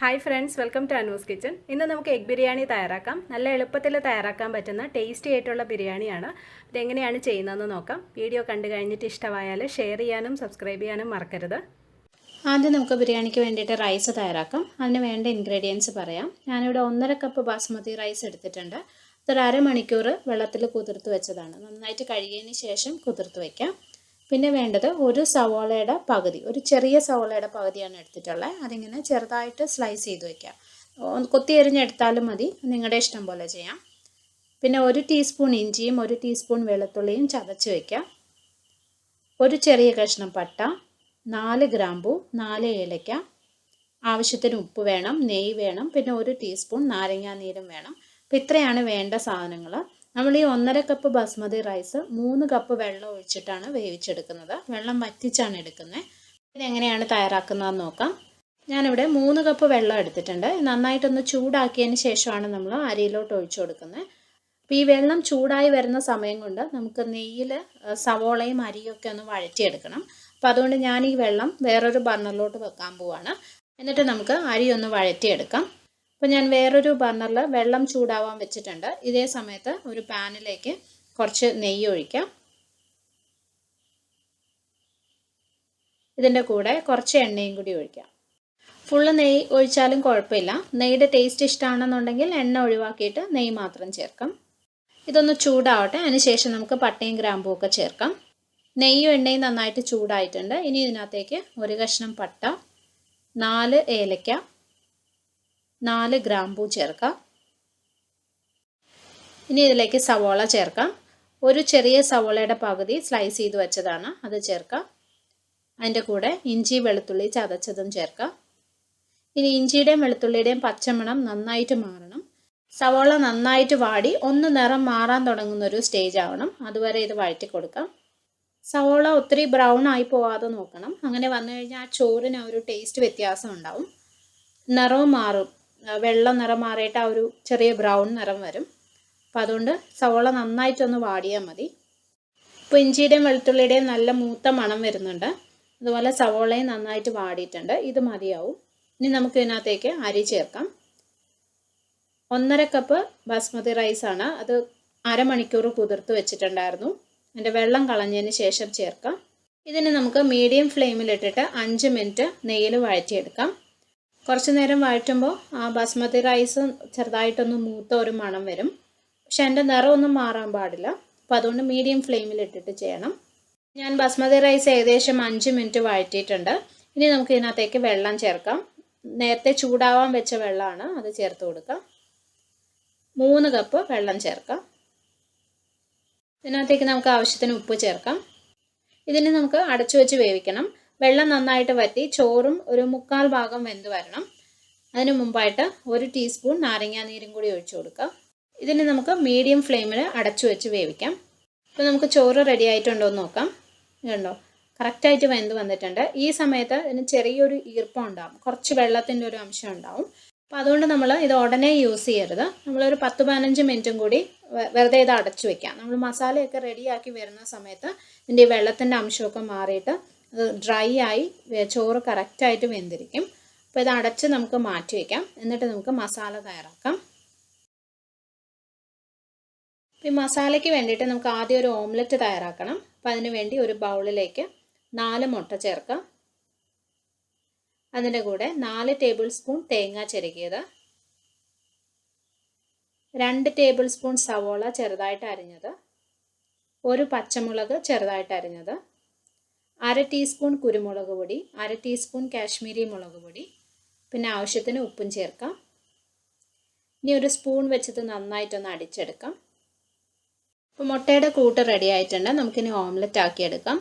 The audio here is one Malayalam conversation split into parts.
Hi friends, welcome to Anu's kitchen. ഇന്ന് നമുക്ക് എഗ് ബിരിയാണി തയ്യാറാക്കാം. നല്ല എളുപ്പത്തിൽ തയ്യാറാക്കാൻ പറ്റുന്ന ടേസ്റ്റി ആയിട്ടുള്ള ബിരിയാണിയാണ്. ഇതെങ്ങനെയാണ് ചെയ്യുന്നതെന്ന് നോക്കാം. വീഡിയോ കണ്ടു കഴിഞ്ഞിട്ട് ഇഷ്ടമായാൽ ഷെയർ ചെയ്യാനും സബ്സ്ക്രൈബ് ചെയ്യാനും മറക്കരുത്. ആദ്യം നമുക്ക് ബിരിയാണിക്ക് വേണ്ടിയിട്ട് റൈസ് തയ്യാറാക്കാം. അതിന് വേണ്ട ഇൻഗ്രീഡിയൻസ് പറയാം. ഞാനിവിടെ 1.5 കപ്പ് ബാസ്മതി റൈസ് എടുത്തിട്ടുണ്ട്. അതൊരു അരമണിക്കൂർ വെള്ളത്തിൽ കുതിർത്ത് വെച്ചതാണ്. നന്നായിട്ട് കഴുകിയതിന് ശേഷം കുതിർത്ത് വയ്ക്കാം. പിന്നെ വേണ്ടത് ഒരു സവോളയുടെ പകുതി, ഒരു ചെറിയ സവോളയുടെ പകുതിയാണ് എടുത്തിട്ടുള്ളത്. അതിങ്ങനെ ചെറുതായിട്ട് സ്ലൈസ് ചെയ്ത് വയ്ക്കാം. കൊത്തി എരിഞ്ഞെടുത്താലും മതി, നിങ്ങളുടെ ഇഷ്ടം പോലെ ചെയ്യാം. പിന്നെ 1 ടീസ്പൂൺ ഇഞ്ചിയും 1 ടീസ്പൂൺ വെളുത്തുള്ളിയും ചതച്ച് വയ്ക്കാം. ഒരു ചെറിയ കഷ്ണം പട്ട, 4 ഗ്രാമ്പൂ, 4 ഏലക്ക, ആവശ്യത്തിന് ഉപ്പ് വേണം, നെയ്യ് വേണം, പിന്നെ 1 ടീസ്പൂൺ നാരങ്ങാനീരും വേണം. അപ്പോൾ ഇത്രയാണ് വേണ്ട സാധനങ്ങൾ. നമ്മൾ ഈ 1.5 കപ്പ് ബസ്മതി റൈസ് 3 കപ്പ് വെള്ളം ഒഴിച്ചിട്ടാണ് വേവിച്ചെടുക്കുന്നത്. വെള്ളം വറ്റിച്ചാണ് എടുക്കുന്നത്. ഇതെങ്ങനെയാണ് തയ്യാറാക്കുന്നതെന്ന് നോക്കാം. ഞാനിവിടെ 3 കപ്പ് വെള്ളം എടുത്തിട്ടുണ്ട്. നന്നായിട്ടൊന്ന് ചൂടാക്കിയതിന് ശേഷമാണ് നമ്മൾ അരിയിലോട്ട് ഒഴിച്ചു കൊടുക്കുന്നത്. അപ്പോൾ ഈ വെള്ളം ചൂടായി വരുന്ന സമയം കൊണ്ട് നമുക്ക് നെയ്യിൽ സവോളയും അരിയൊക്കെ ഒന്ന് വഴറ്റിയെടുക്കണം. അപ്പോൾ അതുകൊണ്ട് ഞാൻ ഈ വെള്ളം വേറൊരു ബർണറിലോട്ട് വെക്കാൻ പോവാണ്. എന്നിട്ട് നമുക്ക് അരി ഒന്ന് വഴറ്റിയെടുക്കാം. അപ്പോൾ ഞാൻ വേറൊരു ബർണറിൽ വെള്ളം ചൂടാവാൻ വെച്ചിട്ടുണ്ട്. ഇതേ സമയത്ത് ഒരു പാനിലേക്ക് കുറച്ച് നെയ്യ് ഒഴിക്കാം. ഇതിൻ്റെ കൂടെ കുറച്ച് എണ്ണയും കൂടി ഒഴിക്കാം. ഫുള്ള് നെയ്യ് ഒഴിച്ചാലും കുഴപ്പമില്ല. നെയ്യുടെ ടേസ്റ്റ് ഇഷ്ടമാണെന്നുണ്ടെങ്കിൽ എണ്ണ ഒഴിവാക്കിയിട്ട് നെയ്യ് മാത്രം ചേർക്കാം. ഇതൊന്ന് ചൂടാവട്ടെ. അതിനുശേഷം നമുക്ക് പട്ടയും ഗ്രാമ്പും ഒക്കെ ചേർക്കാം. നെയ്യും എണ്ണയും നന്നായിട്ട് ചൂടായിട്ടുണ്ട്. ഇനി ഇതിനകത്തേക്ക് ഒരു കഷ്ണം പട്ട, 4 ഏലക്ക, 4 ഗ്രാമ്പൂ ചേർക്കാം. ഇനി ഇതിലേക്ക് സവോള ചേർക്കാം. ഒരു ചെറിയ സവോളയുടെ പകുതി സ്ലൈസ് ചെയ്ത് വെച്ചതാണ്, അത് ചേർക്കാം. അതിൻ്റെ കൂടെ ഇഞ്ചി വെളുത്തുള്ളി ചതച്ചതും ചേർക്കാം. ഇനി ഇഞ്ചിയുടെയും വെളുത്തുള്ളിയുടെയും പച്ചമണം നന്നായിട്ട് മാറണം. സവോള നന്നായിട്ട് വാടി ഒന്ന് നിറം മാറാൻ തുടങ്ങുന്ന ഒരു സ്റ്റേജ് ആവണം. അതുവരെ ഇത് വഴറ്റി കൊടുക്കാം. സവോള ഒത്തിരി ബ്രൗൺ ആയി പോവാതെ നോക്കണം. അങ്ങനെ വന്നു കഴിഞ്ഞാൽ ആ ചോറിന് ഒരു ടേസ്റ്റ് വ്യത്യാസം ഉണ്ടാവും. നിറവും മാറും. വെള്ള നിറം മാറിയിട്ട് ആ ഒരു ചെറിയ ബ്രൗൺ നിറം വരും. അപ്പം അതുകൊണ്ട് സവോള നന്നായിട്ടൊന്ന് വാടിയാൽ മതി. ഇപ്പോൾ ഇഞ്ചിയുടെയും വെളുത്തുള്ളിയുടെയും നല്ല മൂത്ത മണം വരുന്നുണ്ട്. അതുപോലെ സവോളയും നന്നായിട്ട് വാടിയിട്ടുണ്ട്. ഇത് മതിയാവും. ഇനി നമുക്ക് ഇതിനകത്തേക്ക് അരി ചേർക്കാം. 1.5 കപ്പ് ബാസ്മതി റൈസാണ്. അത് അരമണിക്കൂർ കുതിർത്ത് വെച്ചിട്ടുണ്ടായിരുന്നു. അതിൻ്റെ വെള്ളം കളഞ്ഞതിന് ശേഷം ചേർക്കാം. ഇതിന് നമുക്ക് മീഡിയം ഫ്ലെയിമിലിട്ടിട്ട് 5 മിനിറ്റ് നെയ്യിൽ വഴറ്റിയെടുക്കാം. കുറച്ച് നേരം വഴറ്റുമ്പോൾ ആ ബാസ്മതി റൈസ് ചെറുതായിട്ടൊന്ന് മൂത്ത ഒരു മണം വരും. പക്ഷെ അതിൻ്റെ നിറമൊന്നും മാറാൻ പാടില്ല. അപ്പോൾ അതുകൊണ്ട് മീഡിയം ഫ്ലെയിമിലിട്ടിട്ട് ചെയ്യണം. ഞാൻ ബാസ്മതി റൈസ് ഏകദേശം 5 മിനിറ്റ് വഴറ്റിയിട്ടുണ്ട്. ഇനി നമുക്ക് ഇതിനകത്തേക്ക് വെള്ളം ചേർക്കാം. നേരത്തെ ചൂടാവാൻ വെച്ച വെള്ളമാണ്, അത് ചേർത്ത് കൊടുക്കാം. 3 കപ്പ് വെള്ളം ചേർക്കാം. ഇതിനകത്തേക്ക് നമുക്ക് ആവശ്യത്തിന് ഉപ്പ് ചേർക്കാം. ഇതിന് നമുക്ക് അടച്ചു വെച്ച് വേവിക്കണം. വെള്ളം നന്നായിട്ട് വറ്റി ചോറും ഒരു 1/4 ഭാഗം വെന്ത് വരണം. അതിന് മുമ്പായിട്ട് 1 ടീസ്പൂൺ നാരങ്ങാനീരും കൂടി ഒഴിച്ചു കൊടുക്കാം. ഇതിന് നമുക്ക് മീഡിയം ഫ്ലെയിമിൽ അടച്ചു വെച്ച് വേവിക്കാം. ഇപ്പോൾ നമുക്ക് ചോറ് റെഡി ആയിട്ടുണ്ടോ എന്ന് നോക്കാം. കണ്ടോ, കറക്റ്റായിട്ട് വെന്ത് വന്നിട്ടുണ്ട്. ഈ സമയത്ത് ഇതിന് ചെറിയൊരു ഈർപ്പം ഉണ്ടാവും, കുറച്ച് വെള്ളത്തിൻ്റെ ഒരു അംശം ഉണ്ടാവും. അപ്പോൾ അതുകൊണ്ട് നമ്മൾ ഇത് ഉടനെ യൂസ് ചെയ്യരുത്. നമ്മളൊരു 10-15 മിനിറ്റും കൂടി വെറുതെ ഇത് അടച്ചു വെക്കാം. നമ്മൾ മസാലയൊക്കെ റെഡിയാക്കി വരുന്ന സമയത്ത് ഇതിൻ്റെ വെള്ളത്തിൻ്റെ അംശമൊക്കെ മാറിയിട്ട് അത് ഡ്രൈ ആയി ചോറ് കറക്റ്റായിട്ട് വെന്തിരിക്കും. അപ്പോൾ ഇത് അടച്ച് നമുക്ക് മാറ്റി വയ്ക്കാം. എന്നിട്ട് നമുക്ക് മസാല തയ്യാറാക്കാം. ഈ മസാലയ്ക്ക് വേണ്ടിയിട്ട് നമുക്ക് ആദ്യം ഒരു ഓംലെറ്റ് തയ്യാറാക്കണം. അപ്പോൾ അതിന് വേണ്ടി ഒരു ബൗളിലേക്ക് 4 മുട്ട ചേർക്കാം. അതിൻ്റെ കൂടെ 4 ടേബിൾ സ്പൂൺ തേങ്ങ ചിരകിയത്, 2 ടേബിൾ സ്പൂൺ സവോള ചെറുതായിട്ട് അരിഞ്ഞത്, 1 പച്ചമുളക് ചെറുതായിട്ട് അരിഞ്ഞത്, 1/2 ടീസ്പൂൺ കുരുമുളക് പൊടി, 1/2 ടീസ്പൂൺ കാശ്മീരി മുളക് പൊടി, പിന്നെ ആവശ്യത്തിന് ഉപ്പും ചേർക്കാം. ഇനി ഒരു സ്പൂൺ വെച്ചിട്ട് നന്നായിട്ടൊന്ന് അടിച്ചെടുക്കാം. അപ്പോൾ മുട്ടയുടെ കൂട്ട് റെഡി ആയിട്ടുണ്ട്. നമുക്കിനി ഓംലെറ്റ് ആക്കിയെടുക്കാം.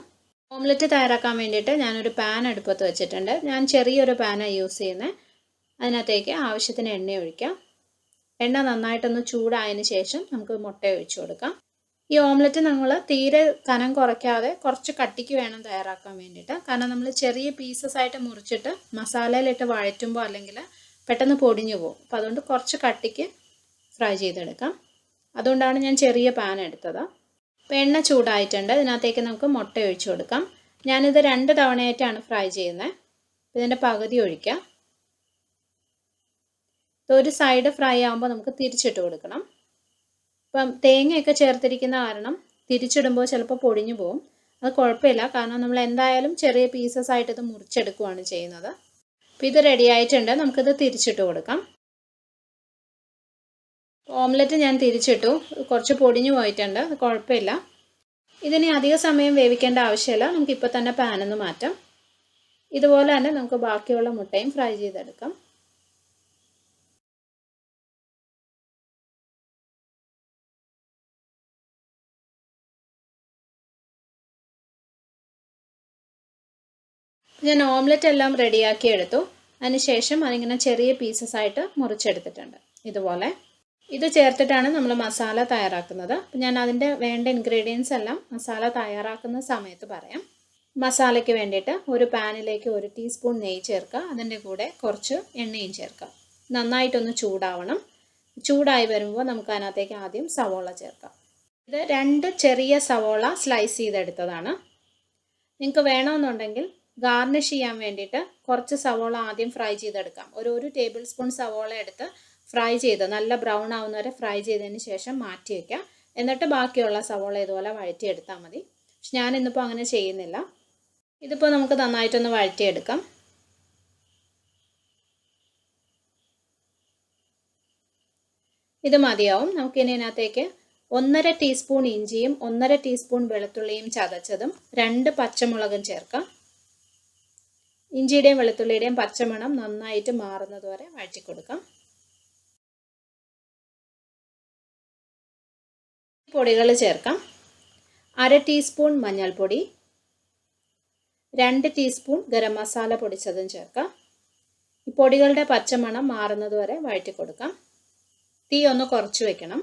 ഓംലെറ്റ് തയ്യാറാക്കാൻ വേണ്ടിയിട്ട് ഞാനൊരു പാൻ അടുപ്പത്ത് വെച്ചിട്ടുണ്ട്. ഞാൻ ചെറിയൊരു പാനാണ് യൂസ് ചെയ്യുന്നത്. അതിനകത്തേക്ക് ആവശ്യത്തിന് എണ്ണ ഒഴിക്കാം. എണ്ണ നന്നായിട്ടൊന്ന് ചൂടായതിന് ശേഷം നമുക്ക് മുട്ട ഒഴിച്ചു കൊടുക്കാം. ഈ ഓംലെറ്റ് നമ്മൾ തീരെ കനം കുറയ്ക്കാതെ കുറച്ച് കട്ടിക്ക് വേണം തയ്യാറാക്കാൻ വേണ്ടിയിട്ട്. കാരണം നമ്മൾ ചെറിയ പീസസ് ആയിട്ട് മുറിച്ചിട്ട് മസാലയിലിട്ട് വഴറ്റുമ്പോൾ അല്ലെങ്കിൽ പെട്ടെന്ന് പൊടിഞ്ഞു പോകും. അപ്പോൾ അതുകൊണ്ട് കുറച്ച് കട്ടിക്ക് ഫ്രൈ ചെയ്തെടുക്കാം. അതുകൊണ്ടാണ് ഞാൻ ചെറിയ പാൻ എടുത്തത്. അപ്പോൾ എണ്ണ ചൂടായിട്ടുണ്ട്. ഇതിനകത്തേക്ക് നമുക്ക് മുട്ട ഒഴിച്ചു കൊടുക്കാം. ഞാനിത് 2 തവണയായിട്ടാണ് ഫ്രൈ ചെയ്യുന്നത്. ഇതിൻ്റെ പകുതി ഒഴിക്കാം. ഒരു സൈഡ് ഫ്രൈ ആകുമ്പോൾ നമുക്ക് തിരിച്ചിട്ട് കൊടുക്കണം. ഇപ്പം തേങ്ങയൊക്കെ ചേർത്തിരിക്കുന്ന കാരണം തിരിച്ചിടുമ്പോൾ ചിലപ്പോൾ പൊടിഞ്ഞു പോകും. അത് കുഴപ്പമില്ല, കാരണം നമ്മൾ എന്തായാലും ചെറിയ പീസസ് ആയിട്ട് ഇത് മുറിച്ചെടുക്കുകയാണ് ചെയ്യുന്നത്. അപ്പോൾ ഇത് റെഡി ആയിട്ടുണ്ട്. നമുക്കിത് തിരിച്ചിട്ട് കൊടുക്കാം. ഓംലെറ്റ് ഞാൻ തിരിച്ചിട്ടു. കുറച്ച് പൊടിഞ്ഞു പോയിട്ടുണ്ട്, അത് കുഴപ്പമില്ല. ഇതിന് അധിക സമയം വേവിക്കേണ്ട ആവശ്യമില്ല. നമുക്കിപ്പോൾ തന്നെ പാനിൽ മാറ്റാം. ഇതുപോലെ തന്നെ നമുക്ക് ബാക്കിയുള്ള മുട്ടയും ഫ്രൈ ചെയ്തെടുക്കാം. ഞാൻ ഓംലെറ്റ് എല്ലാം റെഡിയാക്കി എടുത്തു. അതിനുശേഷം അതിങ്ങനെ ചെറിയ പീസസ് ആയിട്ട് മുറിച്ചെടുത്തിട്ടുണ്ട്. ഇതുപോലെ ഇത് ചേർത്തിട്ടാണ് നമ്മൾ മസാല തയ്യാറാക്കുന്നത്. ഞാൻ അതിൻ്റെ വേണ്ട ഇൻഗ്രീഡിയൻസ് എല്ലാം മസാല തയ്യാറാക്കുന്ന സമയത്ത് പറയാം. മസാലയ്ക്ക് വേണ്ടിയിട്ട് ഒരു പാനിലേക്ക് 1 ടീസ്പൂൺ നെയ്യ് ചേർക്കുക. അതിൻ്റെ കൂടെ കുറച്ച് എണ്ണയും ചേർക്കുക. നന്നായിട്ടൊന്ന് ചൂടാവണം. ചൂടായി വരുമ്പോൾ നമുക്ക് അതിനകത്തേക്ക് ആദ്യം സവോള ചേർക്കാം. ഇത് 2 ചെറിയ സവോള സ്ലൈസ് ചെയ്തെടുത്തതാണ്. നിങ്ങൾക്ക് വേണമെന്നുണ്ടെങ്കിൽ ഗാർണിഷ് ചെയ്യാൻ വേണ്ടിയിട്ട് കുറച്ച് സവോള ആദ്യം ഫ്രൈ ചെയ്തെടുക്കാം. ഒരു ടേബിൾ സ്പൂൺ സവോള എടുത്ത് ഫ്രൈ ചെയ്ത് നല്ല ബ്രൗൺ ആവുന്ന വരെ ഫ്രൈ ചെയ്തതിന് ശേഷം മാറ്റി വയ്ക്കാം. എന്നിട്ട് ബാക്കിയുള്ള സവോള ഇതുപോലെ വഴറ്റിയെടുത്താൽ മതി. പക്ഷെ ഞാൻ ഇന്നിപ്പോൾ അങ്ങനെ ചെയ്യുന്നില്ല. ഇതിപ്പോൾ നമുക്ക് നന്നായിട്ടൊന്ന് വഴറ്റിയെടുക്കാം. ഇത് മതിയാവും. നമുക്കിനി ഇതിനകത്തേക്ക് 1.5 ടീസ്പൂൺ ഇഞ്ചിയും 1.5 ടീസ്പൂൺ വെളുത്തുള്ളിയും ചതച്ചതും 2 പച്ചമുളകും ചേർക്കാം. ഇഞ്ചിയുടെയും വെളുത്തുള്ളിയുടെയും പച്ചമണം നന്നായിട്ട് മാറുന്നത് വരെ വഴറ്റി കൊടുക്കാം. പൊടികൾ ചേർക്കാം. 1/2 ടീസ്പൂൺ മഞ്ഞൾപ്പൊടി, 2 ടീസ്പൂൺ ഗരം മസാല പൊടിച്ചതും ചേർക്കാം. ഈ പൊടികളുടെ പച്ചമണം മാറുന്നത് വരെ വഴറ്റി കൊടുക്കാം. തീ ഒന്ന് കുറച്ച് വെക്കണം.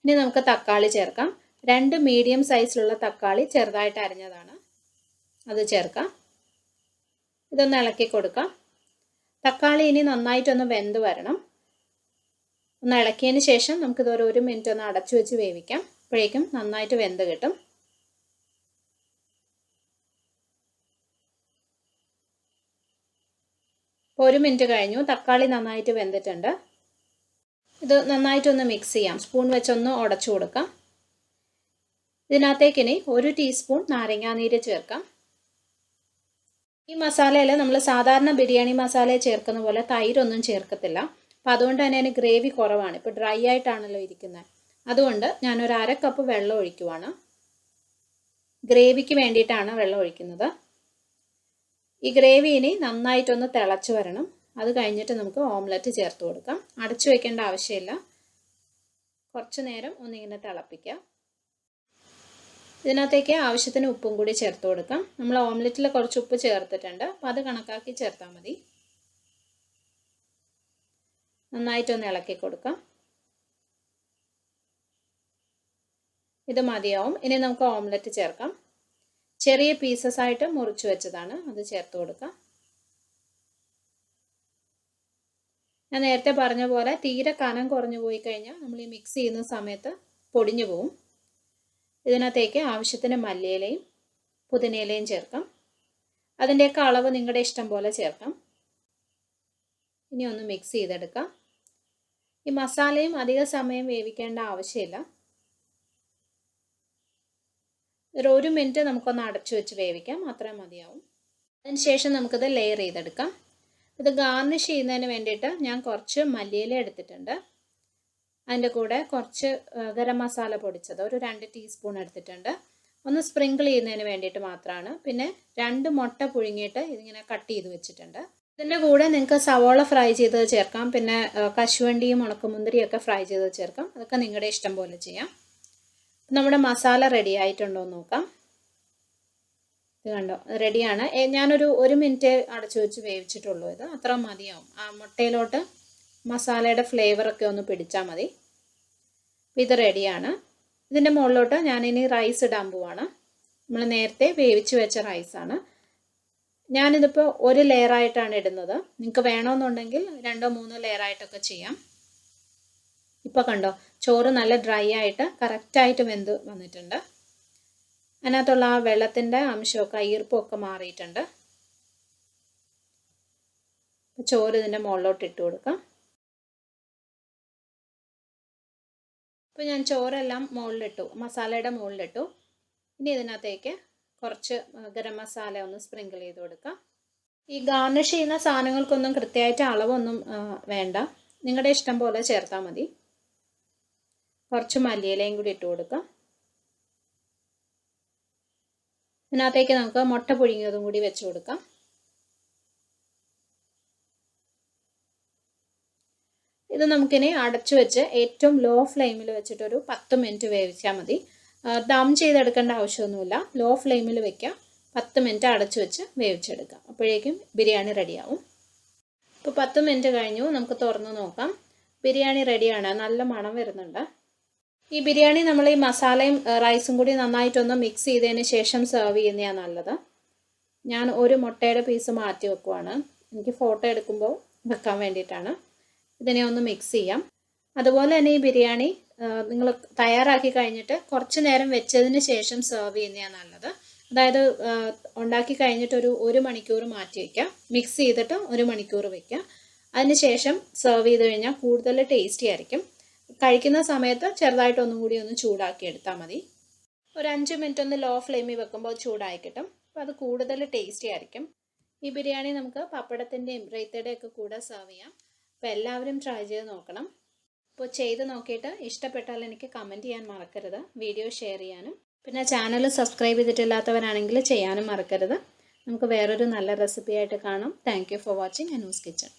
ഇനി നമുക്ക് തക്കാളി ചേർക്കാം. 2 മീഡിയം സൈസിലുള്ള തക്കാളി ചെറുതായിട്ട് അരിഞ്ഞതാണ്, അത് ചേർക്കാം. ഇതൊന്ന് ഇളക്കി കൊടുക്കാം. തക്കാളി ഇനി നന്നായിട്ടൊന്ന് വെന്ത് വരണം. ഒന്ന് ഇളക്കിയതിന് ശേഷം നമുക്കിത് 1 മിനിറ്റ് ഒന്ന് അടച്ചു വെച്ച് വേവിക്കാം. അപ്പോഴേക്കും നന്നായിട്ട് വെന്ത് കിട്ടും. ഇപ്പോൾ 1 മിനിറ്റ് കഴിഞ്ഞു. തക്കാളി നന്നായിട്ട് വെന്തിട്ടുണ്ട്. ഇത് നന്നായിട്ടൊന്ന് മിക്സ് ചെയ്യാം. സ്പൂൺ വെച്ചൊന്ന് ഉടച്ചു കൊടുക്കാം. ഇതിനകത്തേക്ക് ഇനി 1 ടീസ്പൂൺ നാരങ്ങാനീര് ചേർക്കാം. ഈ മസാലയിൽ നമ്മൾ സാധാരണ ബിരിയാണി മസാല ചേർക്കുന്ന പോലെ തൈരൊന്നും ചേർക്കത്തില്ല. അപ്പം അതുകൊണ്ട് തന്നെ അതിന് ഗ്രേവി കുറവാണ്. ഇപ്പോൾ ഡ്രൈ ആയിട്ടാണല്ലോ ഇരിക്കുന്നത്. അതുകൊണ്ട് ഞാനൊരു 1/2 കപ്പ് വെള്ളം ഒഴിക്കുവാണ്. ഗ്രേവിക്ക് വേണ്ടിയിട്ടാണ് വെള്ളം ഒഴിക്കുന്നത്. ഈ ഗ്രേവി ഇനി നന്നായിട്ടൊന്ന് തിളച്ച് വരണം. അത് കഴിഞ്ഞിട്ട് നമുക്ക് ഓംലെറ്റ് ചേർത്ത് കൊടുക്കാം. അടച്ചു വയ്ക്കേണ്ട ആവശ്യമില്ല. കുറച്ച് നേരം ഒന്നിങ്ങനെ തിളപ്പിക്കാം. ഇതിനകത്തേക്ക് ആവശ്യത്തിന് ഉപ്പും കൂടി ചേർത്ത് കൊടുക്കാം. നമ്മൾ ഓംലെറ്റിൽ കുറച്ച് ഉപ്പ് ചേർത്തിട്ടുണ്ട്. അപ്പോൾ അത് കണക്കാക്കി ചേർത്താൽ മതി. നന്നായിട്ടൊന്ന് ഇളക്കി കൊടുക്കാം. ഇത് മതിയാവും. ഇനി നമുക്ക് ഓംലെറ്റ് ചേർക്കാം. ചെറിയ പീസസ് ആയിട്ട് മുറിച്ച് വെച്ചതാണ്, അത് ചേർത്ത് കൊടുക്കാം. ഞാൻ നേരത്തെ പറഞ്ഞ പോലെ തീരെ കനം കുറഞ്ഞു പോയി കഴിഞ്ഞാൽ നമ്മൾ ഈ മിക്സ് ചെയ്യുന്ന സമയത്ത് പൊടിഞ്ഞു പോവും. ഇതിനകത്തേക്ക് ആവശ്യത്തിന് മല്ലിയിലയും പുതിനയിലയും ചേർക്കാം. അതിൻ്റെയൊക്കെ അളവ് നിങ്ങളുടെ ഇഷ്ടം പോലെ ചേർക്കാം. ഇനി ഒന്ന് മിക്സ് ചെയ്തെടുക്കാം. ഈ മസാലയും അധിക സമയം വേവിക്കേണ്ട ആവശ്യമില്ല. 1 മിനിറ്റ് നമുക്കൊന്ന് അടച്ചു വെച്ച് വേവിക്കാം, അത്രയും മതിയാവും. അതിനുശേഷം നമുക്കിത് ലെയർ ചെയ്തെടുക്കാം. ഇത് ഗാർണിഷ് ചെയ്യുന്നതിന് വേണ്ടിയിട്ട് ഞാൻ കുറച്ച് മല്ലിയില എടുത്തിട്ടുണ്ട്. അതിൻ്റെ കൂടെ കുറച്ച് ഗരം മസാല പൊടിച്ചത് 2 ടീസ്പൂൺ എടുത്തിട്ടുണ്ട്. ഒന്ന് സ്പ്രിങ്കിൾ ചെയ്യുന്നതിന് വേണ്ടിയിട്ട് മാത്രമാണ്. പിന്നെ 2 മുട്ട പുഴുങ്ങിയിട്ട് ഇതിങ്ങനെ കട്ട് ചെയ്ത് വെച്ചിട്ടുണ്ട്. ഇതിൻ്റെ കൂടെ നിങ്ങൾക്ക് സവോള ഫ്രൈ ചെയ്തത് ചേർക്കാം. പിന്നെ കശുവണ്ടിയും ഉണക്കമുന്തിരിയൊക്കെ ഫ്രൈ ചെയ്തത് ചേർക്കാം. അതൊക്കെ നിങ്ങളുടെ ഇഷ്ടം പോലെ ചെയ്യാം. നമ്മുടെ മസാല റെഡി ആയിട്ടുണ്ടോ എന്ന് നോക്കാം. ഇത് കണ്ടോ, റെഡിയാണ്. ഞാനൊരു 1 മിനിറ്റ് അടച്ചു വെച്ച് വേവിച്ചിട്ടുള്ളൂ. ഇത് അത്ര മതിയാവും. ആ മുട്ടയിലോട്ട് മസാലയുടെ ഫ്ലേവറൊക്കെ ഒന്ന് പിടിച്ചാൽ മതി. ഇത് റെഡിയാണ്. ഇതിൻ്റെ മുകളിലോട്ട് ഞാനിനി റൈസ് ഇടാൻ പോവാണ്. നമ്മൾ നേരത്തെ വേവിച്ച് വെച്ച റൈസാണ്. ഞാനിതിപ്പോൾ 1 ലെയറായിട്ടാണ് ഇടുന്നത്. നിങ്ങൾക്ക് വേണമെന്നുണ്ടെങ്കിൽ 2-3 ലെയറായിട്ടൊക്കെ ചെയ്യാം. ഇപ്പോൾ കണ്ടോ, ചോറ് നല്ല ഡ്രൈ ആയിട്ട് കറക്റ്റായിട്ട് വെന്ത് വന്നിട്ടുണ്ട്. അതിനകത്തുള്ള ആ വെള്ളത്തിൻ്റെ അംശമൊക്കെ ഈർപ്പമൊക്കെ മാറിയിട്ടുണ്ട്. ചോറ് ഇതിൻ്റെ മുകളിലോട്ട് ഇട്ട് കൊടുക്കാം. ഇപ്പോൾ ഞാൻ ചോറെല്ലാം മുകളിലിട്ടു, മസാലയുടെ മുകളിലിട്ടു. ഇനി ഇതിനകത്തേക്ക് കുറച്ച് ഗരം മസാല ഒന്ന് സ്പ്രിങ്കിൾ ചെയ്ത് കൊടുക്കാം. ഈ ഗാർണിഷ് ചെയ്യുന്ന സാധനങ്ങൾക്കൊന്നും കൃത്യമായിട്ട് അളവൊന്നും വേണ്ട, നിങ്ങളുടെ ഇഷ്ടം പോലെ ചേർത്താൽ മതി. കുറച്ച് മല്ലിയിലയും കൂടി ഇട്ട് കൊടുക്കാം. ഇതിനകത്തേക്ക് നമുക്ക് മുട്ട പുഴുങ്ങിയതും കൂടി വെച്ച് കൊടുക്കാം. ഇത് നമുക്കിനി അടച്ചു വെച്ച് ഏറ്റവും ലോ ഫ്ലെയിമിൽ വെച്ചിട്ടൊരു 10 മിനിറ്റ് വേവിച്ചാൽ മതി. ദം ചെയ്തെടുക്കേണ്ട ആവശ്യമൊന്നുമില്ല. ലോ ഫ്ലെയിമിൽ വെക്കാം, 10 മിനിറ്റ് അടച്ചു വെച്ച് വേവിച്ചെടുക്കാം. അപ്പോഴേക്കും ബിരിയാണി റെഡിയാവും. ഇപ്പോൾ 10 മിനിറ്റ് കഴിഞ്ഞു, നമുക്ക് തുറന്ന് നോക്കാം. ബിരിയാണി റെഡിയാണ്, നല്ല മണം വരുന്നുണ്ട്. ഈ ബിരിയാണി നമ്മൾ ഈ മസാലയും റൈസും കൂടി നന്നായിട്ടൊന്ന് മിക്സ് ചെയ്തതിന് ശേഷം സെർവ് ചെയ്യുന്നതാണ് നല്ലത്. ഞാൻ ഒരു മുട്ടയുടെ പീസ് മാറ്റി വെക്കുവാണ്, എനിക്ക് ഫോട്ടോ എടുക്കുമ്പോൾ വെക്കാൻ വേണ്ടിയിട്ടാണ്. ഇതിനെ ഒന്ന് മിക്സ് ചെയ്യാം. അതുപോലെ തന്നെ ഈ ബിരിയാണി നിങ്ങൾ തയ്യാറാക്കി കഴിഞ്ഞിട്ട് കുറച്ച് നേരം വെച്ചതിന് ശേഷം സെർവ് ചെയ്യുന്നതാണ് നല്ലത്. അതായത് ഉണ്ടാക്കി കഴിഞ്ഞിട്ട് ഒരു മണിക്കൂർ മാറ്റി വയ്ക്കുക, മിക്സ് ചെയ്തിട്ട് 1 മണിക്കൂർ വയ്ക്കുക. അതിന് ശേഷം സെർവ് ചെയ്ത് കഴിഞ്ഞാൽ കൂടുതൽ ടേസ്റ്റി ആയിരിക്കും. കഴിക്കുന്ന സമയത്ത് ചെറുതായിട്ടൊന്നും കൂടി ഒന്ന് ചൂടാക്കി എടുത്താൽ മതി. ഒരു 5 മിനിറ്റ് ഒന്ന് ലോ ഫ്ലെയിമിൽ വെക്കുമ്പോൾ ചൂടായി കിട്ടും. അപ്പോൾ അത് കൂടുതൽ ടേസ്റ്റി ആയിരിക്കും. ഈ ബിരിയാണി നമുക്ക് പപ്പടത്തിൻ്റെയും റൈത്തയുടെയും ഒക്കെ കൂടെ സെർവ് ചെയ്യാം. അപ്പോൾ എല്ലാവരും ട്രൈ ചെയ്ത് നോക്കണം. അപ്പോൾ ചെയ്ത് നോക്കിയിട്ട് ഇഷ്ടപ്പെട്ടാൽ എനിക്ക് കമൻറ്റ് ചെയ്യാൻ മറക്കരുത്, വീഡിയോ ഷെയർ ചെയ്യാനും. പിന്നെ ചാനൽ സബ്സ്ക്രൈബ് ചെയ്തിട്ടില്ലാത്തവരാണെങ്കിൽ ചെയ്യാനും മറക്കരുത്. നമുക്ക് വേറൊരു നല്ല റെസിപ്പി ആയിട്ട് കാണാം. Thank you for watching Anu's kitchen.